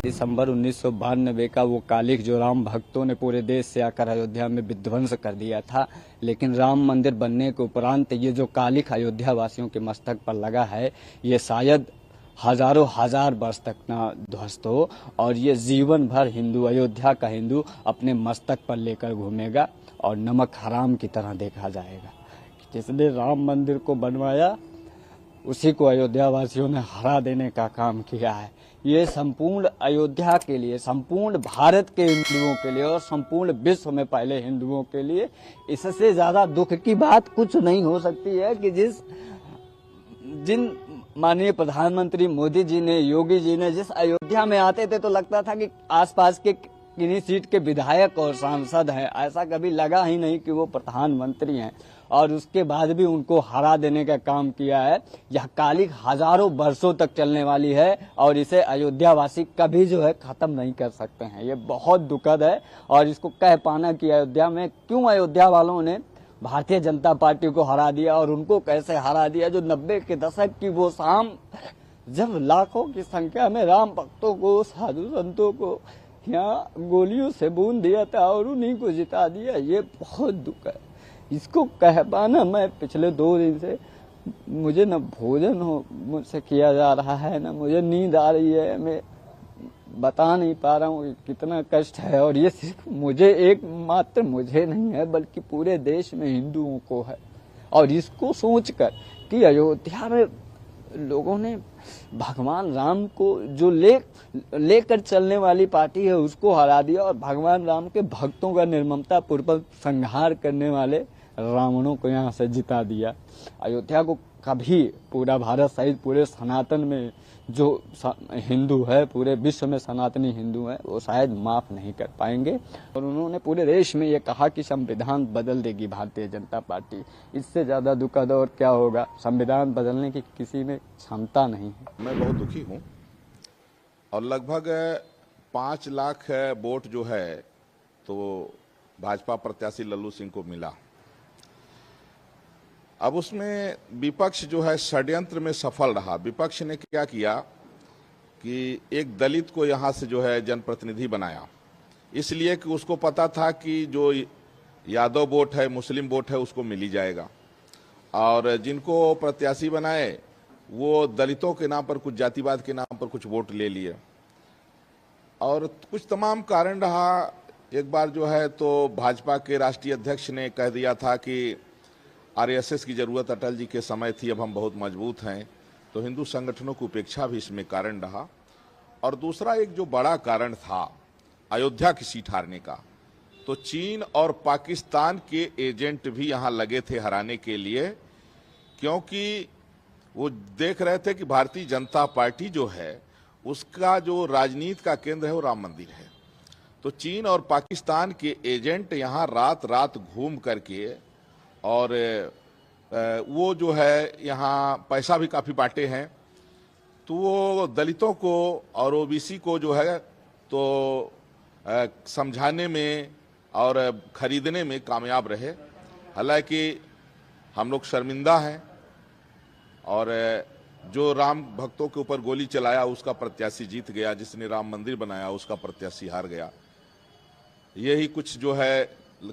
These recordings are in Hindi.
दिसंबर 1992 का वो कालिख जो राम भक्तों ने पूरे देश से आकर अयोध्या में विध्वंस कर दिया था, लेकिन राम मंदिर बनने के उपरांत ये जो कालिख अयोध्या वासियों के मस्तक पर लगा है, ये शायद हजारों हजार वर्ष तक ना ध्वस्त हो और ये जीवन भर हिंदू, अयोध्या का हिंदू अपने मस्तक पर लेकर घूमेगा और नमक हराम की तरह देखा जाएगा। जिसने राम मंदिर को बनवाया उसी को अयोध्या वासियों ने हरा देने का काम किया है। ये संपूर्ण अयोध्या के लिए, संपूर्ण भारत के हिंदुओं के लिए और संपूर्ण विश्व में पहले हिंदुओं के लिए इससे ज्यादा दुख की बात कुछ नहीं हो सकती है कि जिन माननीय प्रधानमंत्री मोदी जी ने, योगी जी ने जिस अयोध्या में आते थे तो लगता था कि आसपास के किन्हीं सीट के विधायक और सांसद हैं, ऐसा कभी लगा ही नहीं कि वो प्रधानमंत्री हैं। और उसके बाद भी उनको हरा देने का काम किया है। यह कालिख हजारों वर्षों तक चलने वाली है और इसे अयोध्या वासी कभी जो है खत्म नहीं कर सकते हैं। ये बहुत दुखद है और इसको कह पाना कि अयोध्या में क्यों अयोध्या वालों ने भारतीय जनता पार्टी को हरा दिया और उनको कैसे हरा दिया, जो 90 के दशक की वो शाम जब लाखों की संख्या में राम भक्तों को, साधु संतों को यहाँ गोलियों से बूंद दिया था और उन्हीं को जिता दिया। ये बहुत दुख है। इसको कह पाना, मैं पिछले 2 दिन से मुझे न भोजन हो मुझसे किया जा रहा है, न मुझे नींद आ रही है। मैं बता नहीं पा रहा हूँ कितना कष्ट है। और ये सिर्फ मुझे, एक मात्र मुझे नहीं है बल्कि पूरे देश में हिंदुओं को है। और इसको सोचकर कि अयोध्या में लोगों ने भगवान राम को जो लेकर चलने वाली पार्टी है उसको हरा दिया और भगवान राम के भक्तों का निर्ममता पूर्वक संहार करने वाले रावणों को यहाँ से जिता दिया। अयोध्या को कभी पूरा भारत सहित पूरे सनातन में जो हिंदू है, पूरे विश्व में सनातनी हिंदू है, वो शायद माफ नहीं कर पाएंगे। और उन्होंने पूरे देश में ये कहा कि संविधान बदल देगी भारतीय जनता पार्टी। इससे ज्यादा दुखद और क्या होगा। संविधान बदलने की किसी में क्षमता नहीं है। मैं बहुत दुखी हूँ और लगभग 5 लाख वोट जो है तो भाजपा प्रत्याशी लल्लू सिंह को मिला। अब उसमें विपक्ष जो है षड्यंत्र में सफल रहा। विपक्ष ने क्या किया कि एक दलित को यहाँ से जो है जनप्रतिनिधि बनाया, इसलिए कि उसको पता था कि जो यादव वोट है, मुस्लिम वोट है, उसको मिल ही जाएगा। और जिनको प्रत्याशी बनाए वो दलितों के नाम पर, कुछ जातिवाद के नाम पर कुछ वोट ले लिए और कुछ तमाम कारण रहा। एक बार जो है तो भाजपा के राष्ट्रीय अध्यक्ष ने कह दिया था कि आरएसएस की जरूरत अटल जी के समय थी, अब हम बहुत मजबूत हैं। तो हिंदू संगठनों की उपेक्षा भी इसमें कारण रहा। और दूसरा एक जो बड़ा कारण था अयोध्या की सीट हारने का, तो चीन और पाकिस्तान के एजेंट भी यहां लगे थे हराने के लिए, क्योंकि वो देख रहे थे कि भारतीय जनता पार्टी जो है उसका जो राजनीति का केंद्र है वो राम मंदिर है। तो चीन और पाकिस्तान के एजेंट यहां रात रात घूम करके और वो जो है यहाँ पैसा भी काफी बांटे हैं। तो वो दलितों को और ओबीसी को जो है तो समझाने में और खरीदने में कामयाब रहे। हालांकि हम लोग शर्मिंदा हैं और जो राम भक्तों के ऊपर गोली चलाया उसका प्रत्याशी जीत गया, जिसने राम मंदिर बनाया उसका प्रत्याशी हार गया। यही कुछ जो है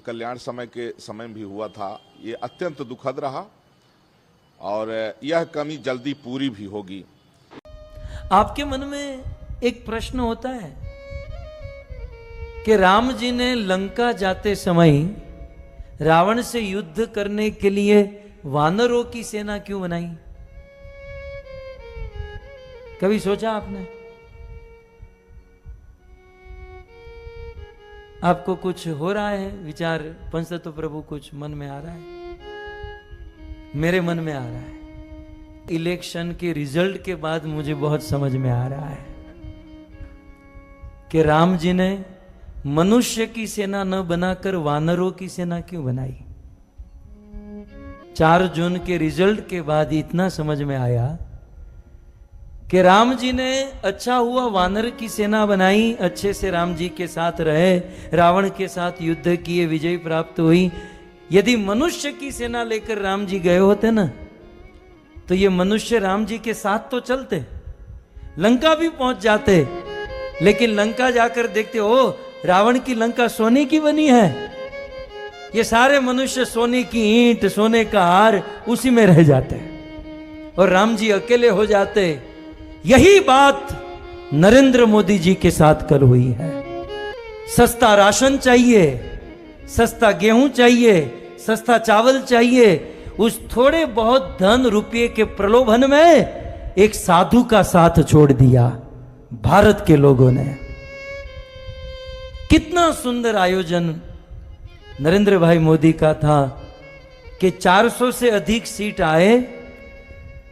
कल्याण समय के समय भी हुआ था। ये अत्यंत दुखद रहा और यह कमी जल्दी पूरी भी होगी। आपके मन में एक प्रश्न होता है कि राम जी ने लंका जाते समय रावण से युद्ध करने के लिए वानरों की सेना क्यों बनाई? कभी सोचा आपने? आपको कुछ हो रहा है विचार, पंचतत्व प्रभु कुछ मन में आ रहा है? मेरे मन में आ रहा है। इलेक्शन के रिजल्ट के बाद मुझे बहुत समझ में आ रहा है कि राम जी ने मनुष्य की सेना न बनाकर वानरों की सेना क्यों बनाई। 4 जून के रिजल्ट के बाद इतना समझ में आया कि राम जी ने अच्छा हुआ वानर की सेना बनाई, अच्छे से राम जी के साथ रहे, रावण के साथ युद्ध किए, विजय प्राप्त हुई। यदि मनुष्य की सेना लेकर राम जी गए होते ना, तो ये मनुष्य राम जी के साथ तो चलते, लंका भी पहुंच जाते, लेकिन लंका जाकर देखते हो रावण की लंका सोने की बनी है। ये सारे मनुष्य सोने की ईंट, सोने का हार उसी में रह जाते हैं और राम जी अकेले हो जाते। यही बात नरेंद्र मोदी जी के साथ कल हुई है। सस्ता राशन चाहिए, सस्ता गेहूं चाहिए, सस्ता चावल चाहिए। उस थोड़े बहुत धन रुपये के प्रलोभन में एक साधु का साथ छोड़ दिया भारत के लोगों ने। कितना सुंदर आयोजन नरेंद्र भाई मोदी का था कि 400 से अधिक सीट आए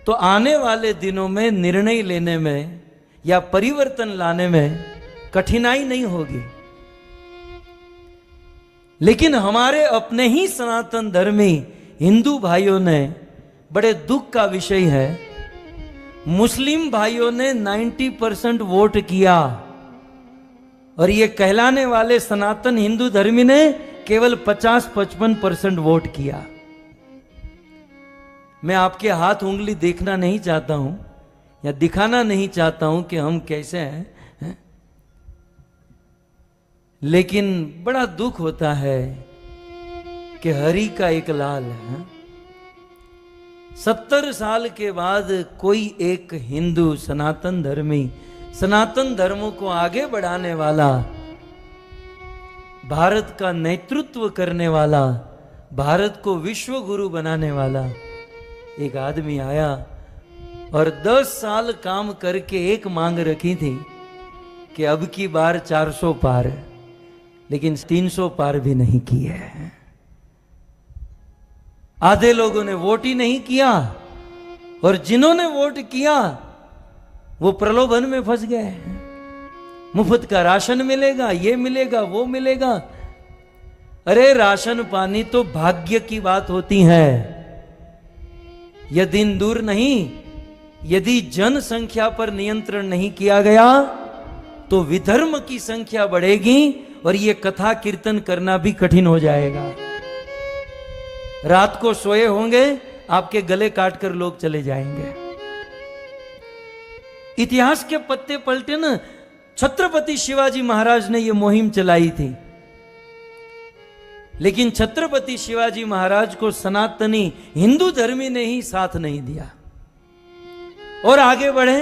तो आने वाले दिनों में निर्णय लेने में या परिवर्तन लाने में कठिनाई नहीं होगी। लेकिन हमारे अपने ही सनातन धर्मी हिंदू भाइयों ने, बड़े दुख का विषय है, मुस्लिम भाइयों ने 90% वोट किया और ये कहलाने वाले सनातन हिंदू धर्मी ने केवल 50-55% वोट किया। मैं आपके हाथ उंगली देखना नहीं चाहता हूं या दिखाना नहीं चाहता हूं कि हम कैसे हैं, लेकिन बड़ा दुख होता है कि हरि का एक लाल है। 70 साल के बाद कोई एक हिंदू सनातन धर्मी, सनातन धर्मों को आगे बढ़ाने वाला, भारत का नेतृत्व करने वाला, भारत को विश्व गुरु बनाने वाला एक आदमी आया और 10 साल काम करके एक मांग रखी थी कि अब की बार 400 पार, लेकिन 300 पार भी नहीं किए हैं। आधे लोगों ने वोट ही नहीं किया और जिन्होंने वोट किया वो प्रलोभन में फंस गए। मुफ्त का राशन मिलेगा, ये मिलेगा, वो मिलेगा। अरे राशन पानी तो भाग्य की बात होती है। यह दिन दूर नहीं, यदि जनसंख्या पर नियंत्रण नहीं किया गया तो विधर्म की संख्या बढ़ेगी और यह कथा कीर्तन करना भी कठिन हो जाएगा। रात को सोए होंगे, आपके गले काटकर लोग चले जाएंगे। इतिहास के पत्ते पलटे न। छत्रपति शिवाजी महाराज ने यह मुहिम चलाई थी, लेकिन छत्रपति शिवाजी महाराज को सनातनी हिंदू धर्मी ने ही साथ नहीं दिया और आगे बढ़े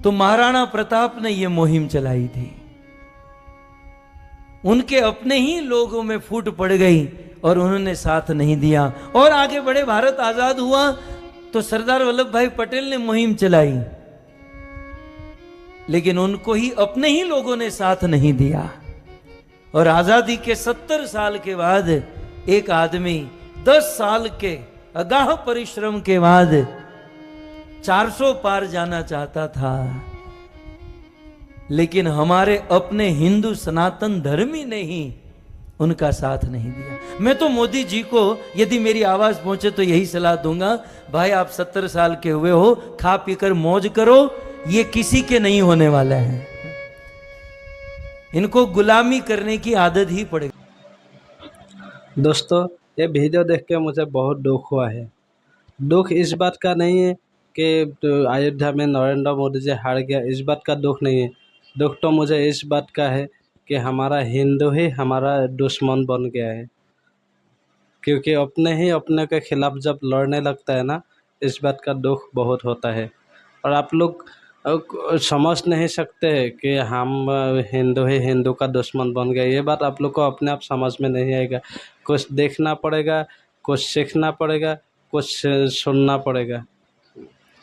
तो महाराणा प्रताप ने यह मुहिम चलाई थी। उनके अपने ही लोगों में फूट पड़ गई और उन्होंने साथ नहीं दिया और आगे बढ़े। भारत आजाद हुआ तो सरदार वल्लभ भाई पटेल ने मुहिम चलाई, लेकिन उनको ही अपने ही लोगों ने साथ नहीं दिया। और आजादी के 70 साल के बाद एक आदमी 10 साल के अगाह परिश्रम के बाद 400 पार जाना चाहता था, लेकिन हमारे अपने हिंदू सनातन धर्मी ने ही उनका साथ नहीं दिया। मैं तो मोदी जी को यदि मेरी आवाज पहुंचे तो यही सलाह दूंगा, भाई आप 70 साल के हुए हो, खा पीकर मौज करो, ये किसी के नहीं होने वाला है। इनको गुलामी करने की आदत ही पड़ेगी। दोस्तों, ये वीडियो देख के मुझे बहुत दुख हुआ है। दुख इस बात का नहीं है कि अयोध्या में नरेंद्र मोदी जी हार गया, इस बात का दुख नहीं है। दुख तो मुझे इस बात का है कि हमारा हिंदू ही हमारा दुश्मन बन गया है, क्योंकि अपने के खिलाफ जब लड़ने लगता है ना, इस बात का दुख बहुत होता है। और आप लोग समझ नहीं सकते कि हम हिंदू ही हिंदू का दुश्मन बन गए। ये बात आप लोग को अपने आप समझ में नहीं आएगा। कुछ देखना पड़ेगा, कुछ सीखना पड़ेगा, कुछ सुनना पड़ेगा।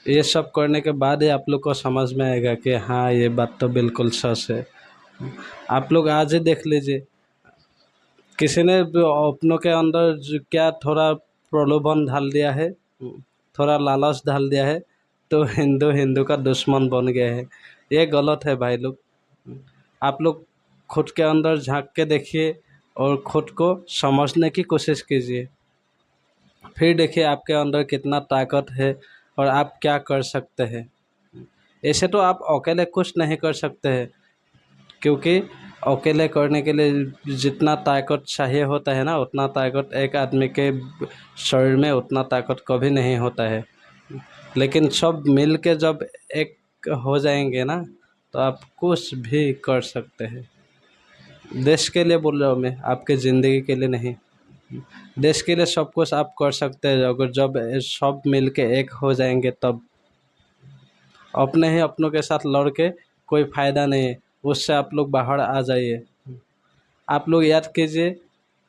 ये सब करने के बाद ही आप लोग को समझ में आएगा कि हाँ, ये बात तो बिल्कुल सच है। आप लोग आज ही देख लीजिए, किसी ने अपनों के अंदर क्या थोड़ा प्रलोभन डाल दिया है, थोड़ा लालच डाल दिया है, तो हिंदू का दुश्मन बन गए हैं। ये गलत है भाई लोग। आप लोग खुद के अंदर झांक के देखिए और खुद को समझने की कोशिश कीजिए, फिर देखिए आपके अंदर कितना ताकत है और आप क्या कर सकते हैं। ऐसे तो आप अकेले कुछ नहीं कर सकते हैं, क्योंकि अकेले करने के लिए जितना ताकत चाहिए होता है ना, उतना ताकत एक आदमी के शरीर में उतना ताकत कभी नहीं होता है। लेकिन सब मिल के जब एक हो जाएंगे ना, तो आप कुछ भी कर सकते हैं। देश के लिए बोल रहा हूँ मैं, आपके ज़िंदगी के लिए नहीं। देश के लिए सब कुछ आप कर सकते हैं अगर जब सब मिलके एक हो जाएंगे तब। अपने ही अपनों के साथ लड़ के कोई फ़ायदा नहीं है, उससे आप लोग बाहर आ जाइए। आप लोग याद कीजिए,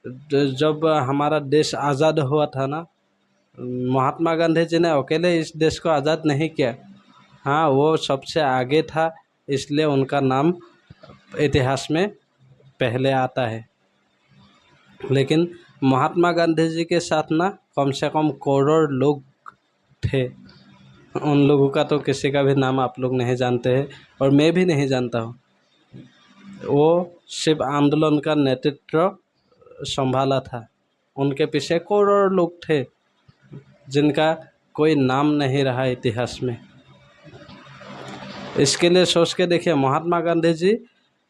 जब हमारा देश आज़ाद हुआ था ना, महात्मा गांधी जी ने अकेले इस देश को आज़ाद नहीं किया। हाँ, वो सबसे आगे था, इसलिए उनका नाम इतिहास में पहले आता है। लेकिन महात्मा गांधी जी के साथ ना कम से कम करोड़ लोग थे। उन लोगों का तो किसी का भी नाम आप लोग नहीं जानते हैं और मैं भी नहीं जानता हूँ। वो सिर्फ आंदोलन का नेतृत्व संभाला था। उनके पीछे करोड़ लोग थे जिनका कोई नाम नहीं रहा इतिहास में। इसके लिए सोच के देखिए, महात्मा गांधी जी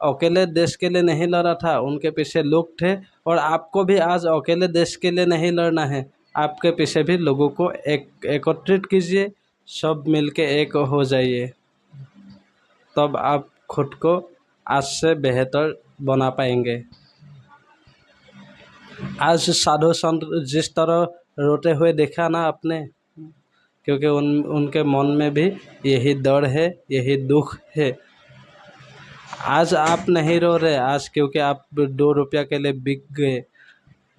अकेले देश के लिए नहीं लड़ा था, उनके पीछे लोग थे। और आपको भी आज अकेले देश के लिए नहीं लड़ना है, आपके पीछे भी लोगों को एकत्रित कीजिए, सब मिलके एक हो जाइए, तब आप खुद को आज से बेहतर बना पाएंगे। आज साधु संत जिस तरह रोते हुए देखा ना आपने, क्योंकि उनके मन में भी यही डर है, यही दुख है। आज आप नहीं रो रहे आज, क्योंकि आप 2 रुपया के लिए बिक गए,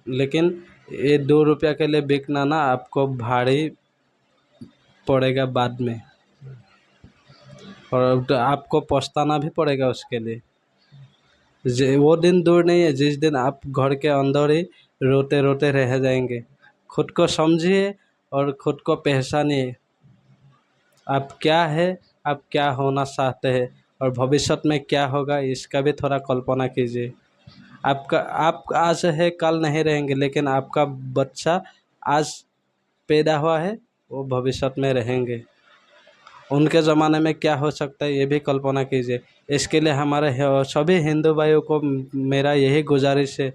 लेकिन ये 2 रुपया के लिए बिकना ना आपको भारी पड़ेगा बाद में, और आपको पछताना भी पड़ेगा उसके लिए। वो दिन दूर नहीं है जिस दिन आप घर के अंदर ही रोते रोते रह जाएंगे। खुद को समझिए और खुद को पहचानिए, आप क्या है, आप क्या होना चाहते हैं और भविष्य में क्या होगा, इसका भी थोड़ा कल्पना कीजिए। आप आज है कल नहीं रहेंगे, लेकिन आपका बच्चा आज पैदा हुआ है, वो भविष्य में रहेंगे। उनके ज़माने में क्या हो सकता है ये भी कल्पना कीजिए। इसके लिए हमारे सभी हिंदू भाइयों को मेरा यही गुजारिश है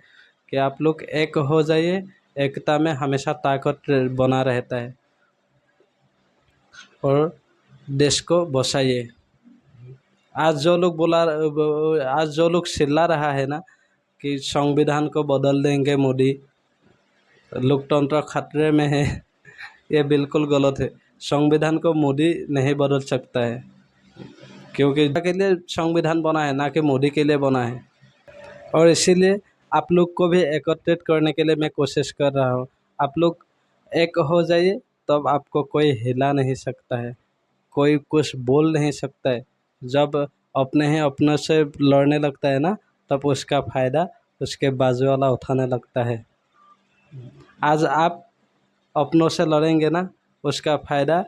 कि आप लोग एक हो जाइए। एकता में हमेशा ताकत बना रहता है, और देश को बचाइए। आज जो लोग चिल्ला रहा है ना कि संविधान को बदल देंगे मोदी, लोकतंत्र खतरे में है, ये बिल्कुल गलत है। संविधान को मोदी नहीं बदल सकता है, क्योंकि के लिए संविधान बना है, ना कि मोदी के लिए बना है। और इसीलिए आप लोग को भी एकत्रित करने के लिए मैं कोशिश कर रहा हूँ। आप लोग एक हो जाइए, तब आपको कोई हिला नहीं सकता है, कोई कुछ बोल नहीं सकता है। जब अपने से लड़ने लगता है ना, तब उसका फ़ायदा उसके बाजू वाला उठाने लगता है। आज आप अपनों से लड़ेंगे ना, उसका फ़ायदा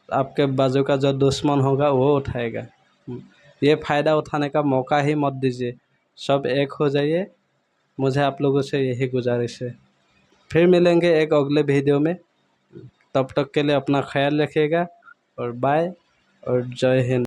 आपके बाजू का जो दुश्मन होगा वो उठाएगा। ये फ़ायदा उठाने का मौका ही मत दीजिए, सब एक हो जाइए। मुझे आप लोगों से यही गुजारिश है। फिर मिलेंगे एक अगले वीडियो में, तब तक के लिए अपना ख्याल रखिएगा और बाय और जय हिंद।